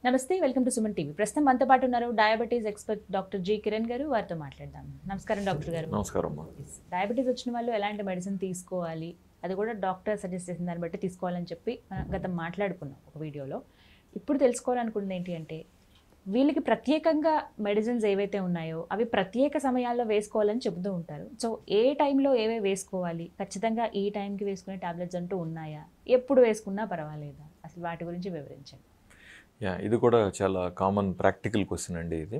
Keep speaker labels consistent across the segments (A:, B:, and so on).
A: నమస్తే, welcome to Suman TV. ప్రస్తుతం మనతో పాటు ఉన్నారు diabetes expert doctor G Kiran గారు. వారితో మాట్లాడదాం. నమస్కారం డాక్టర్ గారు.
B: నమస్కారం.
A: డయాబెటీస్ వచ్చిన వాళ్ళు ఎలాంటి మెడిసిన్ తీసుకోవాలి, అది కూడా డాక్టర్ సజెస్ట్ చేసిన దాన్ని బట్టి తీసుకోవాలని చెప్పి గతం మాట్లాడుకున్నాం ఒక వీడియోలో. ఇప్పుడు తెలుసుకోవాలనుకుంటుంది ఏంటి అంటే, వీళ్ళకి ప్రత్యేకంగా మెడిసిన్స్ ఏవైతే ఉన్నాయో అవి ప్రత్యేక సమయాల్లో వేసుకోవాలని చెబుతూ ఉంటారు. సో ఏ టైంలో ఏవే వేసుకోవాలి, ఖచ్చితంగా ఈ టైంకి వేసుకునే టాబ్లెట్స్ అంటూ ఉన్నాయా, ఎప్పుడు వేసుకున్నా పర్వాలేదా, అసలు వాటి గురించి వివరించండి.
B: ఇది కూడా చాలా కామన్ ప్రాక్టికల్ క్వశ్చన్ అండి ఇది.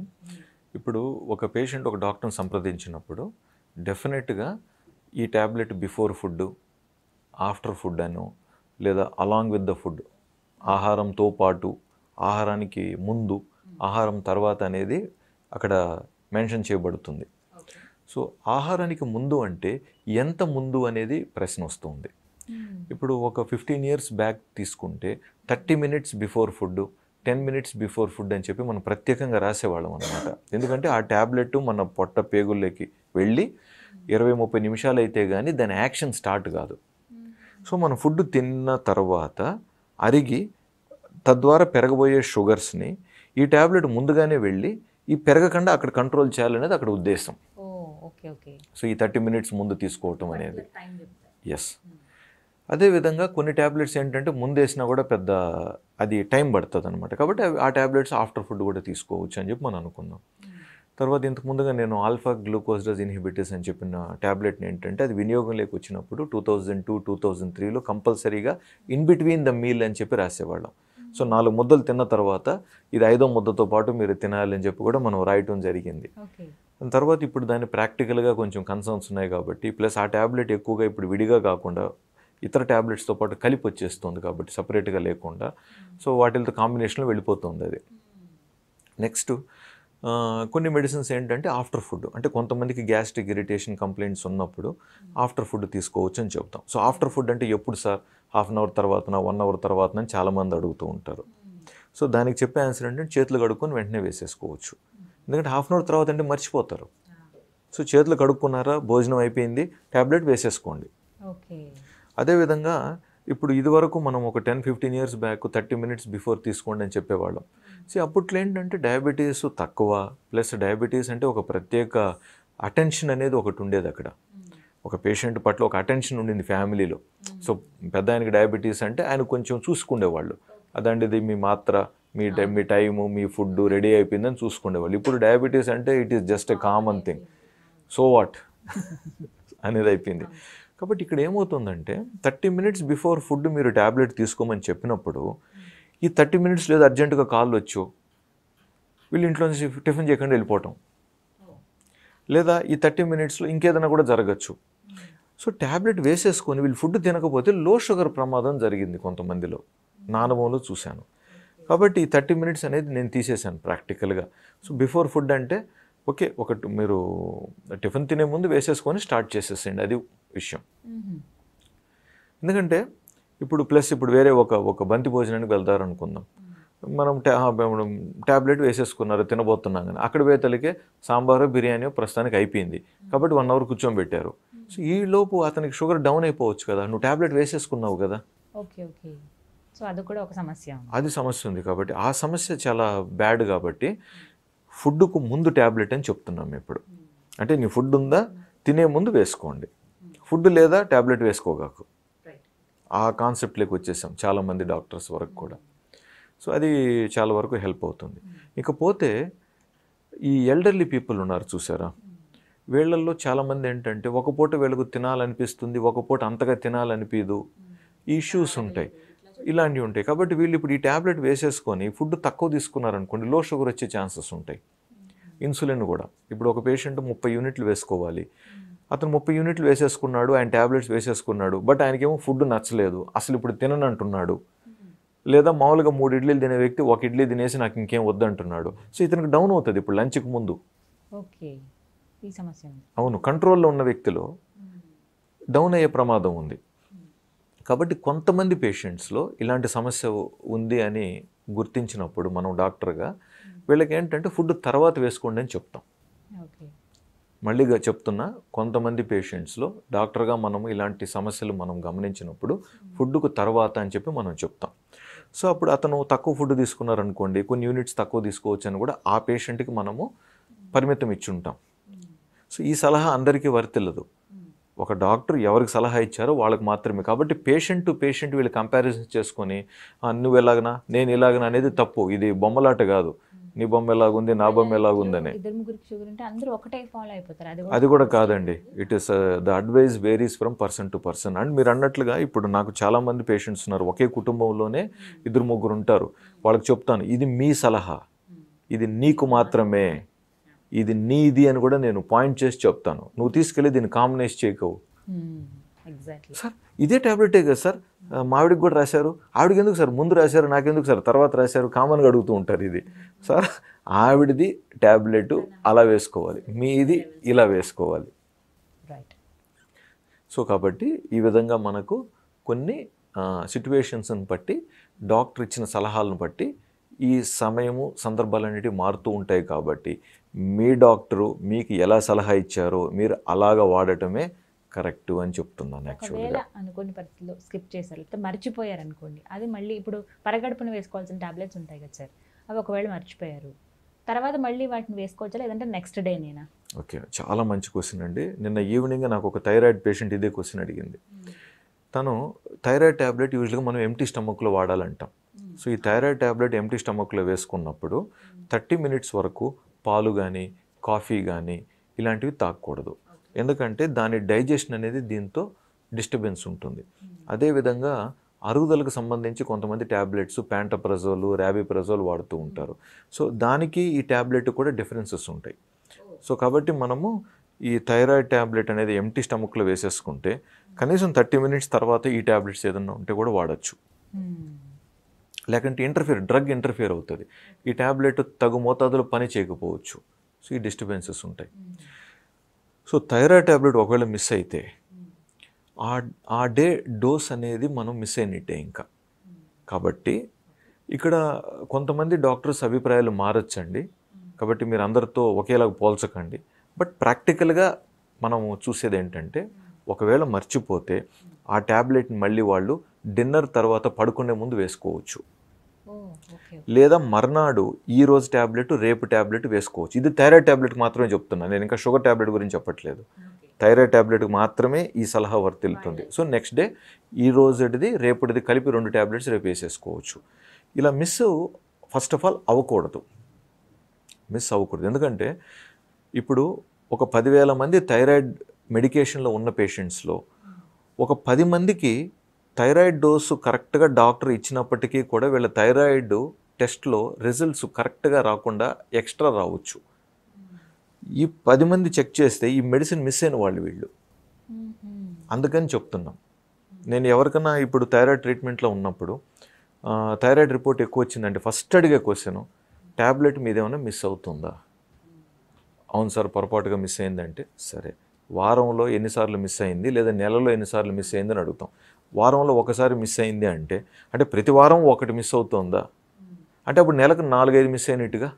B: ఇప్పుడు ఒక పేషెంట్ ఒక డాక్టర్ని సంప్రదించినప్పుడు డెఫినెట్గా ఈ tablet before food, after food అనో లేదా అలాంగ్ విత్ ద ఫుడ్, ఆహారంతో పాటు, ఆహారానికి ముందు, ఆహారం తర్వాత అనేది అక్కడ మెన్షన్ చేయబడుతుంది. సో ఆహారానికి ముందు అంటే ఎంత ముందు అనేది ప్రశ్న వస్తుంది. ఇప్పుడు ఒక 15 years బ్యాక్ తీసుకుంటే 30 minutes before food, 10 minutes before food అని చెప్పి మనం ప్రత్యేకంగా రాసేవాళ్ళం అనమాట. ఎందుకంటే ఆ ట్యాబ్లెట్ మన పొట్ట పేగుల్లోకి వెళ్ళి 20-30 నిమిషాలు అయితే కానీ దాని యాక్షన్ స్టార్ట్ కాదు. సో మనం ఫుడ్ తిన్న తర్వాత అరిగి తద్వారా పెరగబోయే షుగర్స్ని ఈ ట్యాబ్లెట్ ముందుగానే వెళ్ళి ఈ పెరగకుండా అక్కడ కంట్రోల్ చేయాలనేది అక్కడ ఉద్దేశం. సో ఈ 30 minutes ముందు తీసుకోవటం అనేది ఎస్. అదేవిధంగా కొన్ని ట్యాబ్లెట్స్ ఏంటంటే ముందు వేసినా కూడా పెద్ద అది టైం పడుతుంది అనమాట. కాబట్టి ఆ ట్యాబ్లెట్స్ ఆఫ్టర్ ఫుడ్ కూడా తీసుకోవచ్చు అని చెప్పి మనం అనుకుందాం. తర్వాత ఇంతకు ముందుగా నేను ఆల్ఫా గ్లూకోసిడేస్ ఇన్హిబిటర్స్ అని చెప్పిన ట్యాబ్లెట్ని ఏంటంటే అది వినియోగంలోకి వచ్చినప్పుడు 2002-2003లో కంపల్సరీగా ఇన్ బిట్వీన్ ద మీల్ అని చెప్పి రాసేవాళ్ళం. సో 4 ముద్దలు తిన్న తర్వాత ఇది 5వ ముద్దతో పాటు మీరు తినాలి అని చెప్పి కూడా మనం రాయటం జరిగింది. దాని తర్వాత ఇప్పుడు దాన్ని ప్రాక్టికల్గా కొంచెం కన్సర్న్స్ ఉన్నాయి కాబట్టి, ప్లస్ ఆ ట్యాబ్లెట్ ఎక్కువగా ఇప్పుడు విడిగా కాకుండా ఇతర ట్యాబ్లెట్స్తో పాటు కలిపి వచ్చేస్తుంది కాబట్టి సపరేట్గా లేకుండా, సో వాటితో కాంబినేషన్లో వెళ్ళిపోతుంది అది. నెక్స్ట్ కొన్ని మెడిసిన్స్ ఏంటంటే ఆఫ్టర్ ఫుడ్, అంటే కొంతమందికి గ్యాస్ట్రిక్ ఇరిటేషన్ కంప్లైంట్స్ ఉన్నప్పుడు ఆఫ్టర్ ఫుడ్ తీసుకోవచ్చు అని చెప్తాం. సో ఆఫ్టర్ ఫుడ్ అంటే ఎప్పుడు సార్, హాఫ్ అన్ అవర్ తర్వాతన, 1 hour తర్వాతన అని చాలామంది అడుగుతూ ఉంటారు. సో దానికి చెప్పే ఆన్సర్ ఏంటంటే చేతులు కడుక్కొని వెంటనే వేసేసుకోవచ్చు. ఎందుకంటే హాఫ్ అన్ అవర్ తర్వాత అంటే మర్చిపోతారు. సో చేతులు కడుక్కున్నారా, భోజనం అయిపోయింది, ట్యాబ్లెట్ వేసేసుకోండి. అదేవిధంగా ఇప్పుడు ఇదివరకు మనం ఒక 10-15 years బ్యాక్ 30 minutes బిఫోర్ తీసుకోండి అని చెప్పేవాళ్ళం. సో అప్పట్లో ఏంటంటే డయాబెటీస్ తక్కువ, ప్లస్ డయాబెటీస్ అంటే ఒక ప్రత్యేక అటెన్షన్ అనేది ఒకటి ఉండేది అక్కడ. ఒక పేషెంట్ పట్ల ఒక అటెన్షన్ ఉండింది ఫ్యామిలీలో. సో పెద్ద ఆయనకి డయాబెటీస్ అంటే ఆయన కొంచెం చూసుకునేవాళ్ళు. అదండి మీ మాత్ర, మీ టైము, మీ ఫుడ్ రెడీ అయిపోయిందని చూసుకునేవాళ్ళు. ఇప్పుడు డయాబెటీస్ అంటే it is just a common thing, so what అనేది అయిపోయింది. కాబట్టి ఇక్కడ ఏమవుతుందంటే 30 minutes బిఫోర్ ఫుడ్ మీరు ట్యాబ్లెట్ తీసుకోమని చెప్పినప్పుడు ఈ 30 minutes లేదా అర్జెంటుగా కాల్ వచ్చో వీళ్ళు ఇంట్లో నుంచి టిఫిన్ చేయకుండా వెళ్ళిపోవటం, లేదా ఈ 30 minutesలో ఇంకేదైనా కూడా జరగచ్చు. సో ట్యాబ్లెట్ వేసేసుకొని వీళ్ళు ఫుడ్ తినకపోతే లో షుగర్ ప్రమాదం జరిగింది కొంతమందిలో, నా అనుభవంలో చూశాను. కాబట్టి ఈ 30 minutes అనేది నేను తీసేశాను ప్రాక్టికల్గా. సో బిఫోర్ ఫుడ్ అంటే ఓకే, ఒకటి మీరు టిఫిన్ తినే ముందు వేసేసుకొని స్టార్ట్ చేసేసేయండి, అది విషయం. ఎందుకంటే ఇప్పుడు వేరే ఒక బంతి భోజనానికి వెళ్తారనుకుందాం, మనం ట్యాబ్లెట్ వేసేసుకున్నారు, తినబోతున్నాం కానీ అక్కడ వేతలకే సాంబారో బిర్యానీ ప్రస్తుతానికి అయిపోయింది కాబట్టి 1 hour కూర్చోబెట్టారు. సో ఈ లోపు అతనికి షుగర్ డౌన్ అయిపోవచ్చు కదా, నువ్వు ట్యాబ్లెట్ వేసేసుకున్నావు కదా.
A: సో అది కూడా ఒక సమస్య,
B: అది సమస్య ఉంది. కాబట్టి ఆ సమస్య చాలా బ్యాడ్. కాబట్టి ఫుడ్కు ముందు ట్యాబ్లెట్ అని చెప్తున్నాం ఇప్పుడు. అంటే నీ ఫుడ్ ఉందా, తినే ముందు వేసుకోండి, ఫుడ్ లేదా ట్యాబ్లెట్ వేసుకోగాకు, ఆ కాన్సెప్ట్లోకి వచ్చేసాం చాలామంది డాక్టర్స్ వరకు కూడా. సో అది చాలా వరకు హెల్ప్ అవుతుంది. ఇకపోతే ఈ ఎల్డర్లీ పీపుల్ ఉన్నారు చూసారా, వీళ్ళల్లో చాలామంది ఏంటంటే ఒక పూట వీళ్ళకు తినాలనిపిస్తుంది, ఒక పూట అంతగా తినాలనిపించదు, ఈ ఇష్యూస్ ఉంటాయి, ఇలాంటివి ఉంటాయి. కాబట్టి వీళ్ళు ఇప్పుడు ఈ ట్యాబ్లెట్ వేసేసుకొని ఫుడ్ తక్కువ తీసుకున్నారనుకోండి, లో షుగర్ వచ్చే ఛాన్సెస్ ఉంటాయి. ఇన్సులిన్ కూడా ఇప్పుడు ఒక పేషెంట్ 30 units వేసుకోవాలి, అతను 30 units వేసేసుకున్నాడు, ఆయన ట్యాబ్లెట్స్ వేసేసుకున్నాడు, బట్ ఆయనకేమో ఫుడ్ నచ్చలేదు, అసలు ఇప్పుడు తిననంటున్నాడు. లేదా మామూలుగా 3 ఇడ్లీలు తినే వ్యక్తి 1 ఇడ్లీ తినేసి నాకు ఇంకేం వద్దంటున్నాడు. సో ఇతనికి డౌన్ అవుతుంది ఇప్పుడు లంచ్కి ముందు. అవును, కంట్రోల్లో ఉన్న వ్యక్తిలో డౌన్ అయ్యే ప్రమాదం ఉంది. కాబట్టి కొంతమంది పేషెంట్స్లో ఇలాంటి సమస్య ఉంది అని గుర్తించినప్పుడు మనం డాక్టర్గా వీళ్ళకి ఏంటంటే ఫుడ్ తర్వాత వేసుకోండి అని చెప్తాం. మళ్ళీగా చెప్తున్నా, కొంతమంది పేషెంట్స్లో డాక్టర్గా మనం ఇలాంటి సమస్యలు మనం గమనించినప్పుడు ఫుడ్కు తర్వాత అని చెప్పి మనం చెప్తాం. సో అప్పుడు అతను తక్కువ ఫుడ్ తీసుకున్నారనుకోండి, కొన్ని యూనిట్స్ తక్కువ తీసుకోవచ్చు అని కూడా ఆ పేషెంట్కి మనము పరిమితం ఇచ్చి ఉంటాం. సో ఈ సలహా అందరికీ వర్తిల్లదు. ఒక డాక్టర్ ఎవరికి సలహా ఇచ్చారో వాళ్ళకి మాత్రమే. కాబట్టి పేషెంట్ టు పేషెంట్ వీళ్ళు కంపారిజన్ చేసుకొని నువ్వు ఎలాగనా నేను ఇలాగనా అనేది తప్పు. ఇది బొమ్మలాట కాదు. నీ బొమ్మ ఎలాగుంది నా బొమ్మ ఎలాగుందని.
A: ఇద్దరు ముగ్గురికి షుగర్ ఉంటే అందరూ ఒకటే ఫాలో అయిపోతారు.
B: అది కూడా కాదండి. It is the advice varies from person to person. And మీరు అన్నట్లుగా ఇప్పుడు నాకు చాలామంది పేషెంట్స్ ఉన్నారు, ఒకే కుటుంబంలోనే ఇద్దరు ముగ్గురు ఉంటారు. వాళ్ళకి చెప్తాను, ఇది మీ సలహా, ఇది నీకు మాత్రమే, ఇది నీది అని కూడా నేను పాయింట్ చేసి చెప్తాను. నువ్వు తీసుకెళ్ళి దీన్ని కాంబినేషన్ చేయకవు. సార్ ఇదే ట్యాబ్లెటే కదా సార్ మావిడికి కూడా రాశారు, ఆవిడకి ఎందుకు సార్ ముందు రాశారు, నాకెందుకు సార్ తర్వాత రాశారు, కామన్గా అడుగుతూ ఉంటారు. ఇది సార్ ఆవిడది ట్యాబ్లెట్ అలా వేసుకోవాలి, మీది ఇలా వేసుకోవాలి. సో కాబట్టి ఈ విధంగా మనకు కొన్ని సిట్యువేషన్స్ని బట్టి డాక్టర్ ఇచ్చిన సలహాలను బట్టి ఈ సమయము సందర్భాలన్నిటి మారుతూ ఉంటాయి. కాబట్టి మీ డాక్టరు మీకు ఎలా సలహా ఇచ్చారో మీరు అలాగా వాడటమే కరెక్ట్ అని చెప్తున్నాను. యాక్చువల్గా
A: అనుకోని పరిస్థితుల్లో స్కిప్ చేశారు, లేకపోతే మర్చిపోయారు అనుకోండి, అది మళ్ళీ ఇప్పుడు పరగడుపున వేసుకోవాల్సిన టాబ్లెట్స్ ఉంటాయి కదా సార్, అవి ఒకవేళ మర్చిపోయారు తర్వాత మళ్ళీ వాటిని వేసుకోవచ్చా, లేదంటే నెక్స్ట్ డే నేనా?
B: ఓకే, చాలా మంచి క్వశ్చన్ అండి. నిన్న ఈవినింగ్ నాకు ఒక థైరాయిడ్ పేషెంట్ ఇదే క్వశ్చన్ అడిగింది. తను థైరాయిడ్ ట్యాబ్లెట్ యూజువల్గా మనం ఎంటీ స్టమక్లో వాడాలంటాం. సో ఈ థైరాయిడ్ ట్యాబ్లెట్ ఎంటీ స్టమక్లో వేసుకున్నప్పుడు 30 minutes వరకు పాలు కానీ కాఫీ కానీ ఇలాంటివి తాగకూడదు. ఎందుకంటే దాని డైజెషన్ అనేది దీంతో డిస్టర్బెన్స్ ఉంటుంది. అదేవిధంగా అరుగుదలకు సంబంధించి కొంతమంది ట్యాబ్లెట్స్ ప్యాంటప్రజోల్, ర్యాబిప్రజోల్ వాడుతూ ఉంటారు. సో దానికి ఈ ట్యాబ్లెట్ కూడా డిఫరెన్సెస్ ఉంటాయి. సో కాబట్టి మనము ఈ థైరాయిడ్ ట్యాబ్లెట్ అనేది ఎంటీ స్టమక్లో వేసేసుకుంటే కనీసం 30 minutes తర్వాత ఈ ట్యాబ్లెట్స్ ఏదన్నా ఉంటే కూడా వాడచ్చు. లేకంటే డ్రగ్ ఇంటర్ఫియర్ అవుతుంది. ఈ ట్యాబ్లెట్ తగు మోతాదులో పని చేయకపోవచ్చు. సో ఈ డిస్టర్బెన్సెస్ ఉంటాయి. సో థైరాయిడ్ ట్యాబ్లెట్ ఒకవేళ మిస్ అయితే ఆ డే డోస్ అనేది మనం మిస్ అయినట్టే ఇంకా. కాబట్టి ఇక్కడ కొంతమంది డాక్టర్స్ అభిప్రాయాలు మారచ్చండి. కాబట్టి మీరు అందరితో ఒకేలాగా పోల్చకండి. బట్ ప్రాక్టికల్గా మనము చూసేది ఏంటంటే ఒకవేళ మర్చిపోతే ఆ ట్యాబ్లెట్ని మళ్ళీ వాళ్ళు డిన్నర్ తర్వాత పడుకునే ముందు వేసుకోవచ్చు. లేదా మర్నాడు ఈ రోజు ట్యాబ్లెట్ రేపు ట్యాబ్లెట్ వేసుకోవచ్చు. ఇది థైరాయిడ్ ట్యాబ్లెట్కి మాత్రమే చెప్తున్నాను, నేను ఇంకా షుగర్ ట్యాబ్లెట్ గురించి చెప్పట్లేదు. థైరాయిడ్ ట్యాబ్లెట్కి మాత్రమే ఈ సలహా వర్తిల్లుతుంది. సో నెక్స్ట్ డే ఈ రోజుది రేపుడిది కలిపి 2 ట్యాబ్లెట్స్ రేపు వేసేసుకోవచ్చు. ఇలా మిస్ ఫస్ట్ ఆఫ్ ఆల్ అవ్వకూడదు. ఎందుకంటే ఇప్పుడు ఒక 10,000 మంది థైరాయిడ్ మెడికేషన్లో ఉన్న పేషెంట్స్లో ఒక 10 మందికి థైరాయిడ్ డోసు కరెక్ట్గా డాక్టర్ ఇచ్చినప్పటికీ కూడా వీళ్ళ థైరాయిడ్ టెస్ట్లో రిజల్ట్స్ కరెక్ట్గా రాకుండా ఎక్స్ట్రా రావచ్చు. ఈ 10 మంది చెక్ చేస్తే ఈ మెడిసిన్ మిస్ అయిన వాళ్ళు వీళ్ళు. అందుకని చెప్తున్నాం. నేను ఎవరికైనా ఇప్పుడు థైరాయిడ్ ట్రీట్మెంట్లో ఉన్నప్పుడు థైరాయిడ్ రిపోర్ట్ ఎక్కువ వచ్చిందంటే ఫస్ట్ అడిగే క్వశ్చన్, ట్యాబ్లెట్ మీదేమైనా మిస్ అవుతుందా? అవును సార్ పొరపాటుగా మిస్ అయిందంటే సరే, వారంలో ఎన్నిసార్లు మిస్ అయింది లేదా నెలలో ఎన్నిసార్లు మిస్ అయింది అని అడుగుతాం. వారంలో ఒకసారి మిస్ అయింది అంటే ప్రతి వారం ఒకటి మిస్ అవుతుందా అంటే అప్పుడు నెలకు 4-5 మిస్ అయినట్టుగా.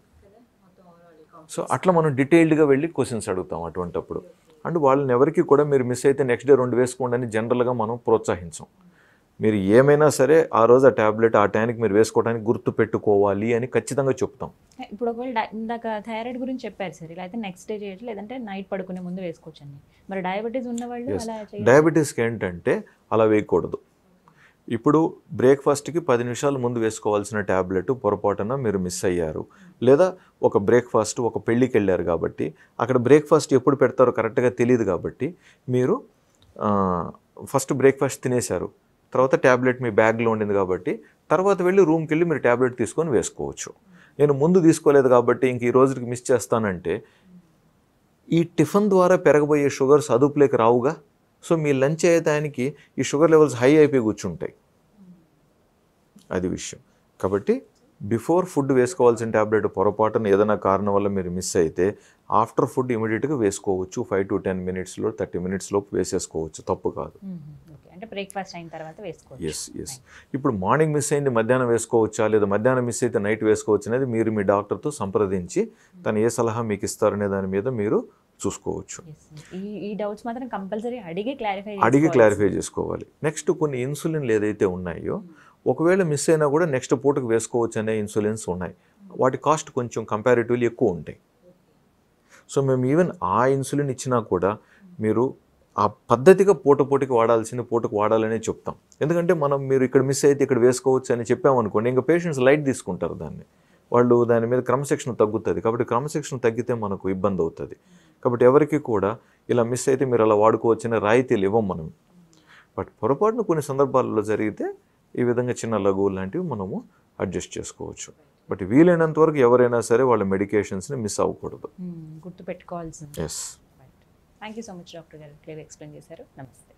B: సో అట్లా మనం డీటెయిల్డ్గా వెళ్ళి క్వశ్చన్స్ అడుగుతాం అటువంటిప్పుడు. అండ్ వాళ్ళని ఎవరికి కూడా మీరు మిస్ అయితే నెక్స్ట్ డే 2 వేసుకోండి అని జనరల్గా మనం ప్రోత్సహించాం. మీరు ఏమైనా సరే ఆ రోజు ఆ ట్యాబ్లెట్ ఆ టైంకి మీరు వేసుకోవడానికి గుర్తు పెట్టుకోవాలి అని ఖచ్చితంగా చెప్తాం.
A: ఇప్పుడు ఒకవేళ ఇందాక థైరాయిడ్ గురించి చెప్పారు సార్, ఇలా అయితే నెక్స్ట్ డే చేయొచ్చు, లేదంటే నైట్ పడుకునే ముందు వేసుకోవచ్చు అండి. మరి డయాబెటీస్ ఉన్నవాళ్ళు అలా చేయాలి?
B: డయాబెటీస్కి ఏంటంటే అలా వేయకూడదు. ఇప్పుడు బ్రేక్ఫాస్ట్కి 10 నిమిషాల ముందు వేసుకోవాల్సిన ట్యాబ్లెట్ పొరపాటున మీరు మిస్ అయ్యారు, లేదా ఒక బ్రేక్ఫాస్ట్ ఒక పెళ్ళికి వెళ్ళారు కాబట్టి అక్కడ బ్రేక్ఫాస్ట్ ఎప్పుడు పెడతారో కరెక్ట్గా తెలియదు కాబట్టి మీరు ఫస్ట్ బ్రేక్ఫాస్ట్ తినేశారు, తర్వాత ట్యాబ్లెట్ మీ బ్యాగ్లో ఉండింది కాబట్టి తర్వాత వెళ్ళి రూమ్కి వెళ్ళి మీరు ట్యాబ్లెట్ తీసుకొని వేసుకోవచ్చు. నేను ముందు తీసుకోలేదు కాబట్టి ఇంక ఈ రోజుకి మిస్ చేస్తానంటే ఈ టిఫిన్ ద్వారా పెరగబోయే షుగర్స్ అదుపులోకి రావుగా. సో మీ లంచ్ అయ్యేదానికి ఈ షుగర్ లెవెల్స్ హై అయిపోయి కూర్చుంటాయి. అది విషయం. కాబట్టి బిఫోర్ ఫుడ్ వేసుకోవాల్సిన ట్యాబ్లెట్ పొరపాటున ఏదైనా కారణం వల్ల మీరు మిస్ అయితే ఆఫ్టర్ ఫుడ్ ఇమీడియట్గా వేసుకోవచ్చు. 5 to 10 minutes 30 minutes లోపు వేసేసుకోవచ్చు, తప్పు కాదు.
A: అంటే బ్రేక్ఫాస్ట్ అయిన తర్వాత వేసుకోవచ్చు.
B: ఎస్. ఇప్పుడు మార్నింగ్ మిస్ అయింది మధ్యాహ్నం వేసుకోవచ్చా లేదా మధ్యాహ్నం మిస్ అయితే నైట్ వేసుకోవచ్చు అనేది మీరు మీ డాక్టర్తో సంప్రదించి తను ఏ సలహా మీకు ఇస్తారనే దాని మీద మీరు చూసుకోవచ్చు.
A: ఈ డౌట్స్ మాత్రం కంపల్సరీ అడిగి క్లారిఫై
B: చేసుకోవాలి. నెక్స్ట్ కొన్ని ఇన్సులిన్లు ఏదైతే ఉన్నాయో ఒకవేళ మిస్ అయినా కూడా నెక్స్ట్ పూటకు వేసుకోవచ్చు అనే ఇన్సులిన్స్ ఉన్నాయి. వాటి కాస్ట్ కొంచెం కంపారిటివ్లీ ఎక్కువ ఉంటాయి. సో మేము ఈవెన్ ఆ ఇన్సులిన్ ఇచ్చినా కూడా మీరు ఆ పద్ధతిగా పూటకి వాడాల్సింది పూటకు వాడాలనే చెప్తాం. ఎందుకంటే మీరు ఇక్కడ మిస్ అయితే ఇక్కడ వేసుకోవచ్చు అని చెప్పామనుకోండి, ఇంకా పేషెంట్స్ లైట్ తీసుకుంటారు దాన్ని. వాళ్ళు దాని మీద క్రమశిక్షణ తగ్గుతుంది. కాబట్టి క్రమశిక్షణ తగ్గితే మనకు ఇబ్బంది అవుతుంది. కాబట్టి ఎవరికి కూడా ఇలా మిస్ అయితే మీరు అలా వాడుకోవచ్చనే రాయితీలు ఇవ్వం మనం. బట్ పొరపాటున కొన్ని సందర్భాల్లో జరిగితే ఈ విధంగా చిన్న లఘువులు లాంటివి మనము అడ్జస్ట్ చేసుకోవచ్చు. బట్ వీలైనంత వరకు ఎవరైనా సరే వాళ్ళ మెడికేషన్స్ని మిస్ అవ్వకూడదు.
A: గుర్తుపెట్టుకోవాల్సింది.
B: Yes.
A: Thank you so much doctor గారు, క్లియర్ ఎక్స్ప్లెయిన్ చేశారు. నమస్తే.